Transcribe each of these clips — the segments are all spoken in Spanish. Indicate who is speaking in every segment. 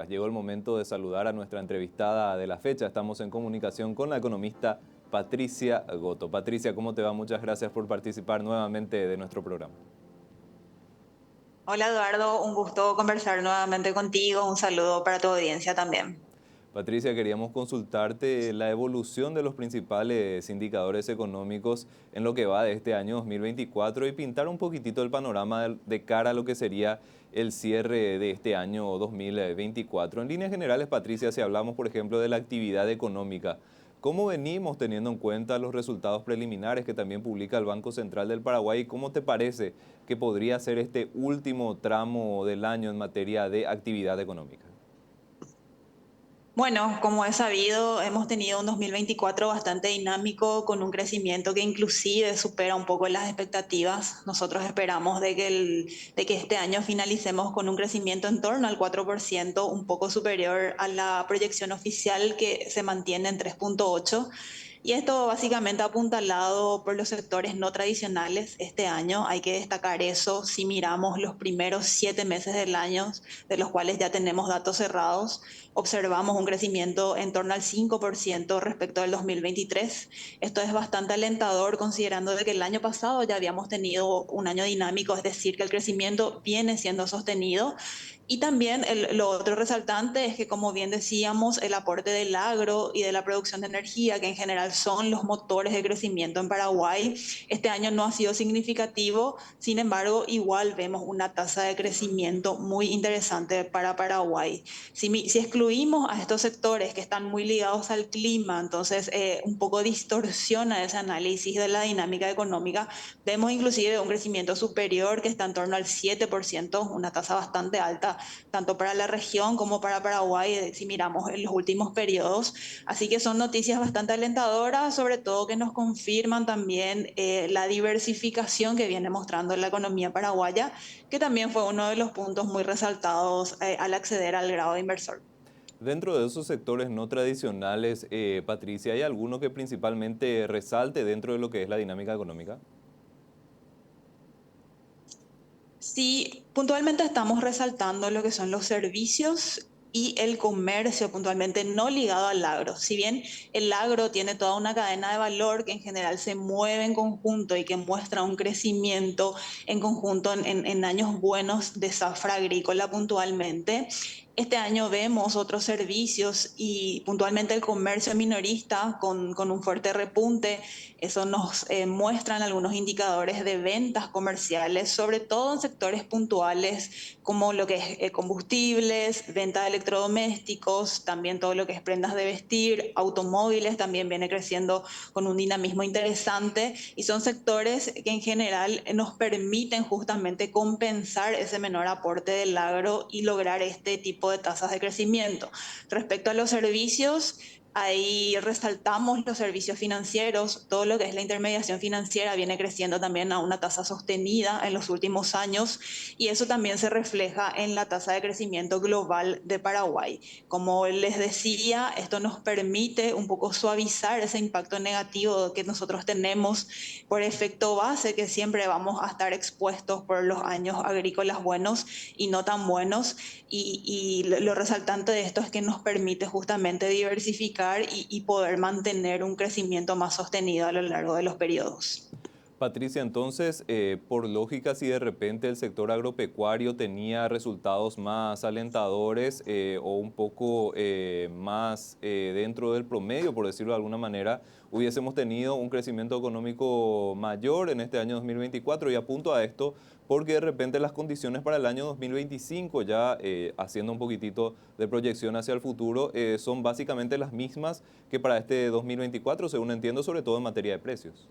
Speaker 1: Llegó el momento de saludar a nuestra entrevistada de la fecha. Estamos en comunicación con la economista Patricia Goto. Patricia, ¿cómo te va? Muchas gracias por participar nuevamente de nuestro programa.
Speaker 2: Hola Eduardo, un gusto conversar nuevamente contigo. Un saludo para tu audiencia también.
Speaker 1: Patricia, queríamos consultarte la evolución de los principales indicadores económicos en lo que va de este año 2024 y pintar un poquitito el panorama de cara a lo que sería el cierre de este año 2024. En líneas generales, Patricia, si hablamos, por ejemplo, de la actividad económica, ¿cómo venimos teniendo en cuenta los resultados preliminares que también publica el Banco Central del Paraguay? ¿Cómo te parece que podría ser este último tramo del año en materia de actividad económica?
Speaker 2: Bueno, como es sabido, hemos tenido un 2024 bastante dinámico con un crecimiento que inclusive supera un poco las expectativas. Nosotros esperamos de que este año finalicemos con un crecimiento en torno al 4%, un poco superior a la proyección oficial que se mantiene en 3,8. Y esto básicamente apuntalado por los sectores no tradicionales este año. Hay que destacar eso si miramos los primeros 7 meses del año, de los cuales ya tenemos datos cerrados. Observamos un crecimiento en torno al 5% respecto del 2023. Esto es bastante alentador considerando de que el año pasado ya habíamos tenido un año dinámico, es decir, que el crecimiento viene siendo sostenido. Y también lo otro resaltante es que, como bien decíamos, el aporte del agro y de la producción de energía, que en general son los motores de crecimiento en Paraguay, este año no ha sido significativo. Sin embargo, igual vemos una tasa de crecimiento muy interesante para Paraguay. Si excluimos a estos sectores que están muy ligados al clima, entonces un poco distorsiona ese análisis de la dinámica económica. Vemos inclusive un crecimiento superior que está en torno al 7%, una tasa bastante alta, tanto para la región como para Paraguay, si miramos en los últimos periodos. Así que son noticias bastante alentadoras, sobre todo que nos confirman también la diversificación que viene mostrando la economía paraguaya, que también fue uno de los puntos muy resaltados al acceder al grado de inversor.
Speaker 1: Dentro de esos sectores no tradicionales, Patricia, ¿hay alguno que principalmente resalte dentro de lo que es la dinámica económica?
Speaker 2: Sí, puntualmente estamos resaltando lo que son los servicios y el comercio, puntualmente no ligado al agro. Si bien el agro tiene toda una cadena de valor que en general se mueve en conjunto y que muestra un crecimiento en conjunto en años buenos de zafra agrícola puntualmente. Este año vemos otros servicios y puntualmente el comercio minorista con un fuerte repunte. Eso nos muestran algunos indicadores de ventas comerciales, sobre todo en sectores puntuales como lo que es combustibles, venta de electrodomésticos, también todo lo que es prendas de vestir, automóviles también viene creciendo con un dinamismo interesante y son sectores que en general nos permiten justamente compensar ese menor aporte del agro y lograr este tipo de tasas de crecimiento. Respecto a los servicios, ahí resaltamos los servicios financieros, todo lo que es la intermediación financiera viene creciendo también a una tasa sostenida en los últimos años y eso también se refleja en la tasa de crecimiento global de Paraguay. Como les decía, esto nos permite un poco suavizar ese impacto negativo que nosotros tenemos por efecto base, que siempre vamos a estar expuestos por los años agrícolas buenos y no tan buenos. Y lo resaltante de esto es que nos permite justamente diversificar y poder mantener un crecimiento más sostenido a lo largo de los periodos.
Speaker 1: Patricia, entonces, por lógica, si de repente el sector agropecuario tenía resultados más alentadores o un poco más dentro del promedio, por decirlo de alguna manera, hubiésemos tenido un crecimiento económico mayor en este año 2024 y apunto a esto porque de repente las condiciones para el año 2025, ya haciendo un poquitito de proyección hacia el futuro, son básicamente las mismas que para este 2024, según entiendo, sobre todo en materia de precios.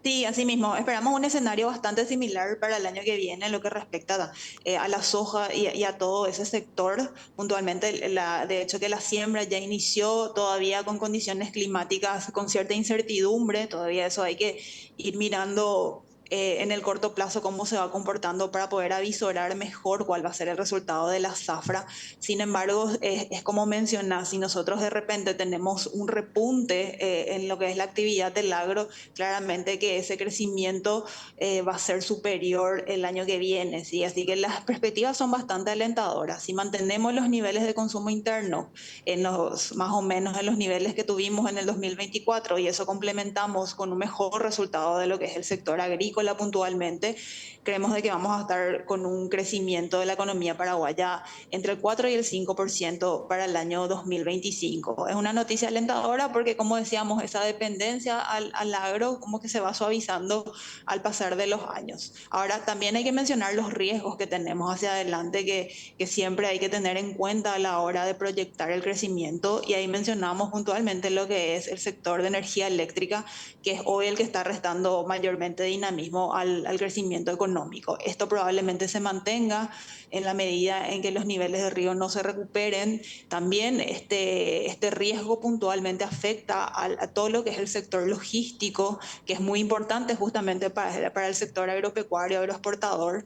Speaker 2: Sí, así mismo. Esperamos un escenario bastante similar para el año que viene en lo que respecta a la soja y a todo ese sector. Puntualmente, de hecho que la siembra ya inició todavía con condiciones climáticas con cierta incertidumbre. Todavía eso hay que ir mirando en el corto plazo cómo se va comportando para poder avisorar mejor cuál va a ser el resultado de la zafra. Sin embargo, es como mencionas, si nosotros de repente tenemos un repunte en lo que es la actividad del agro, claramente que ese crecimiento va a ser superior el año que viene, ¿sí? Así que las perspectivas son bastante alentadoras. Si mantenemos los niveles de consumo interno en los más o menos en los niveles que tuvimos en el 2024 y eso complementamos con un mejor resultado de lo que es el sector agrícola puntualmente, creemos de que vamos a estar con un crecimiento de la economía paraguaya entre el 4 y el 5% para el año 2025. Es una noticia alentadora porque, como decíamos, esa dependencia al agro como que se va suavizando al pasar de los años. Ahora, también hay que mencionar los riesgos que tenemos hacia adelante, que siempre hay que tener en cuenta a la hora de proyectar el crecimiento. Y ahí mencionamos puntualmente lo que es el sector de energía eléctrica, que es hoy el que está restando mayormente dinamismo al crecimiento económico. Esto probablemente se mantenga en la medida en que los niveles de río no se recuperen. También este riesgo puntualmente afecta a todo lo que es el sector logístico, que es muy importante justamente para el sector agropecuario, agroexportador,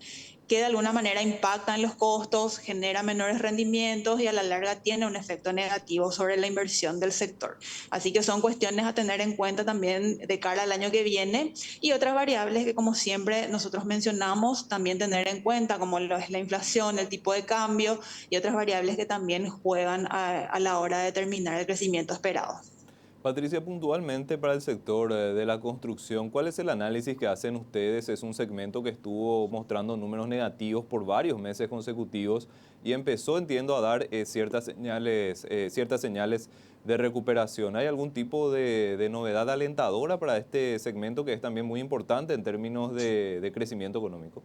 Speaker 2: que de alguna manera impacta en los costos, genera menores rendimientos y a la larga tiene un efecto negativo sobre la inversión del sector. Así que son cuestiones a tener en cuenta también de cara al año que viene y otras variables que, como siempre nosotros mencionamos, también tener en cuenta, como lo es la inflación, el tipo de cambio y otras variables que también juegan a la hora de determinar el crecimiento esperado.
Speaker 1: Patricia, puntualmente para el sector de la construcción, ¿cuál es el análisis que hacen ustedes? Es un segmento que estuvo mostrando números negativos por varios meses consecutivos y empezó, entiendo, a dar ciertas señales de recuperación. ¿Hay algún tipo de novedad alentadora para este segmento que es también muy importante en términos de crecimiento económico?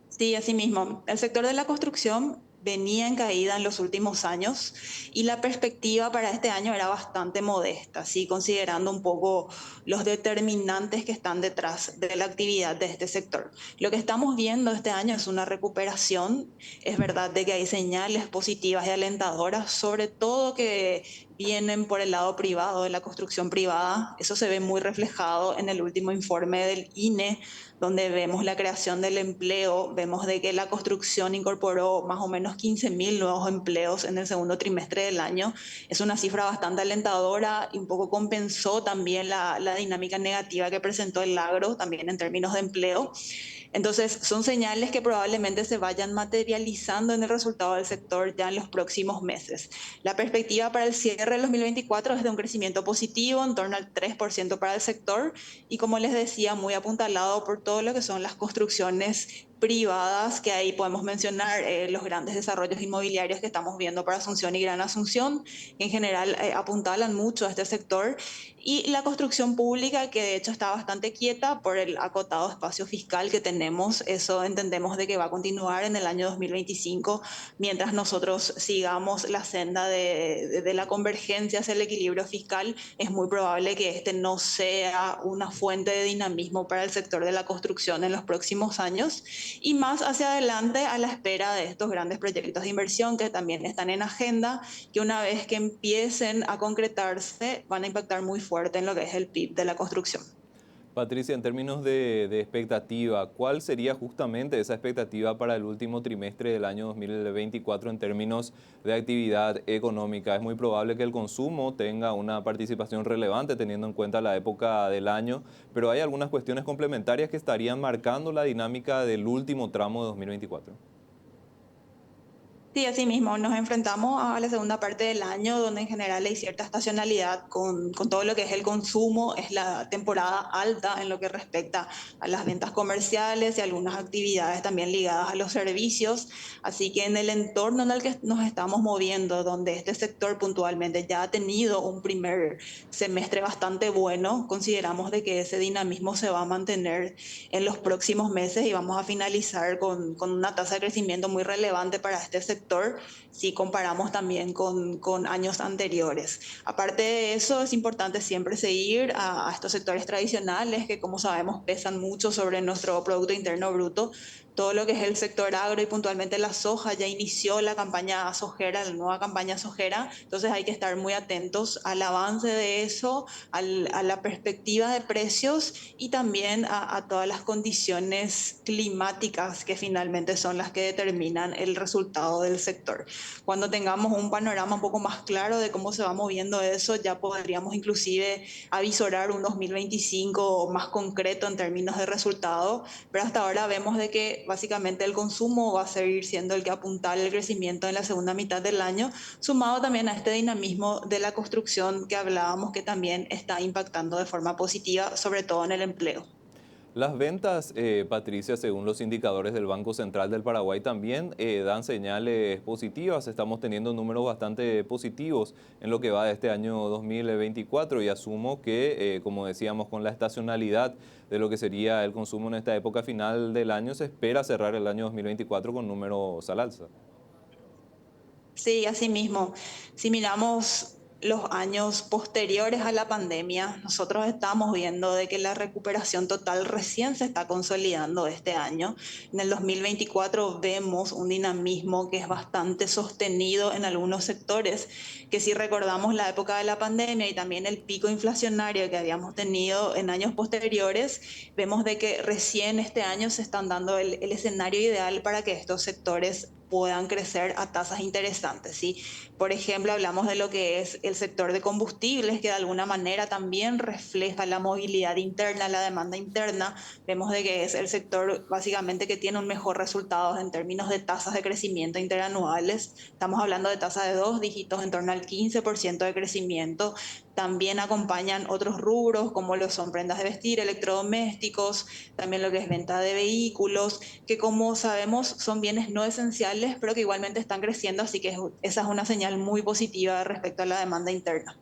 Speaker 2: Sí, así mismo. El sector de la construcción venía en caída en los últimos años y la perspectiva para este año era bastante modesta, ¿sí? Considerando un poco los determinantes que están detrás de la actividad de este sector. Lo que estamos viendo este año es una recuperación. Es verdad de que hay señales positivas y alentadoras, sobre todo que vienen por el lado privado, de la construcción privada. Eso se ve muy reflejado en el último informe del INE, donde vemos la creación del empleo, vemos de que la construcción incorporó más o menos 15.000 nuevos empleos en el segundo trimestre del año. Es una cifra bastante alentadora y un poco compensó también la dinámica negativa que presentó el agro, también en términos de empleo. Entonces, son señales que probablemente se vayan materializando en el resultado del sector ya en los próximos meses. La perspectiva para el cierre del 2024 es de un crecimiento positivo, en torno al 3% para el sector, y como les decía, muy apuntalado por todo lo que son las construcciones privadas, que ahí podemos mencionar los grandes desarrollos inmobiliarios que estamos viendo para Asunción y Gran Asunción, que en general apuntalan mucho a este sector, y la construcción pública, que de hecho está bastante quieta por el acotado espacio fiscal que tenemos. Eso entendemos de que va a continuar en el año 2025, mientras nosotros sigamos la senda de la convergencia hacia el equilibrio fiscal. Es muy probable que este no sea una fuente de dinamismo para el sector de la construcción en los próximos años, y más hacia adelante a la espera de estos grandes proyectos de inversión que también están en agenda, que una vez que empiecen a concretarse van a impactar muy fuerte en lo que es el PIB de la construcción.
Speaker 1: Patricia, en términos de expectativa, ¿cuál sería justamente esa expectativa para el último trimestre del año 2024 en términos de actividad económica? Es muy probable que el consumo tenga una participación relevante teniendo en cuenta la época del año, pero hay algunas cuestiones complementarias que estarían marcando la dinámica del último tramo de 2024.
Speaker 2: Sí, así mismo, nos enfrentamos a la segunda parte del año, donde en general hay cierta estacionalidad con todo lo que es el consumo. Es la temporada alta en lo que respecta a las ventas comerciales y algunas actividades también ligadas a los servicios. Así que en el entorno en el que nos estamos moviendo, donde este sector puntualmente ya ha tenido un primer semestre bastante bueno, consideramos de que ese dinamismo se va a mantener en los próximos meses y vamos a finalizar con una tasa de crecimiento muy relevante para este sector si comparamos también con años anteriores. Aparte de eso, es importante siempre seguir a estos sectores tradicionales que, como sabemos, pesan mucho sobre nuestro Producto Interno Bruto. todo lo que es el sector agro y puntualmente la soja ya inició la campaña sojera, la nueva campaña sojera, entonces hay que estar muy atentos al avance de eso, a la perspectiva de precios y también a todas las condiciones climáticas que finalmente son las que determinan el resultado del sector. Cuando tengamos un panorama un poco más claro de cómo se va moviendo eso, ya podríamos inclusive avisorar un 2025 más concreto en términos de resultado, pero hasta ahora vemos de que básicamente el consumo va a seguir siendo el que apuntala el crecimiento en la segunda mitad del año, sumado también a este dinamismo de la construcción que hablábamos que también está impactando de forma positiva, sobre todo en el empleo.
Speaker 1: Las ventas, Patricia, según los indicadores del Banco Central del Paraguay, también dan señales positivas. Estamos teniendo números bastante positivos en lo que va de este año 2024 y asumo que, como decíamos, con la estacionalidad de lo que sería el consumo en esta época final del año, se espera cerrar el año 2024 con números al alza.
Speaker 2: Sí, así mismo. Si miramos los años posteriores a la pandemia, nosotros estamos viendo de que la recuperación total recién se está consolidando este año. En el 2024 vemos un dinamismo que es bastante sostenido en algunos sectores, que si recordamos la época de la pandemia y también el pico inflacionario que habíamos tenido en años posteriores, vemos de que recién este año se están dando el escenario ideal para que estos sectores puedan crecer a tasas interesantes, ¿sí? Por ejemplo, hablamos de lo que es el sector de combustibles, que de alguna manera también refleja la movilidad interna, la demanda interna. Vemos de que es el sector básicamente que tiene un mejor resultado en términos de tasas de crecimiento interanuales. Estamos hablando de tasas de dos dígitos, en torno al 15% de crecimiento. También acompañan otros rubros como lo son prendas de vestir, electrodomésticos, también lo que es venta de vehículos, que como sabemos son bienes no esenciales, pero que igualmente están creciendo, así que esa es una señal muy positiva respecto a la demanda interna.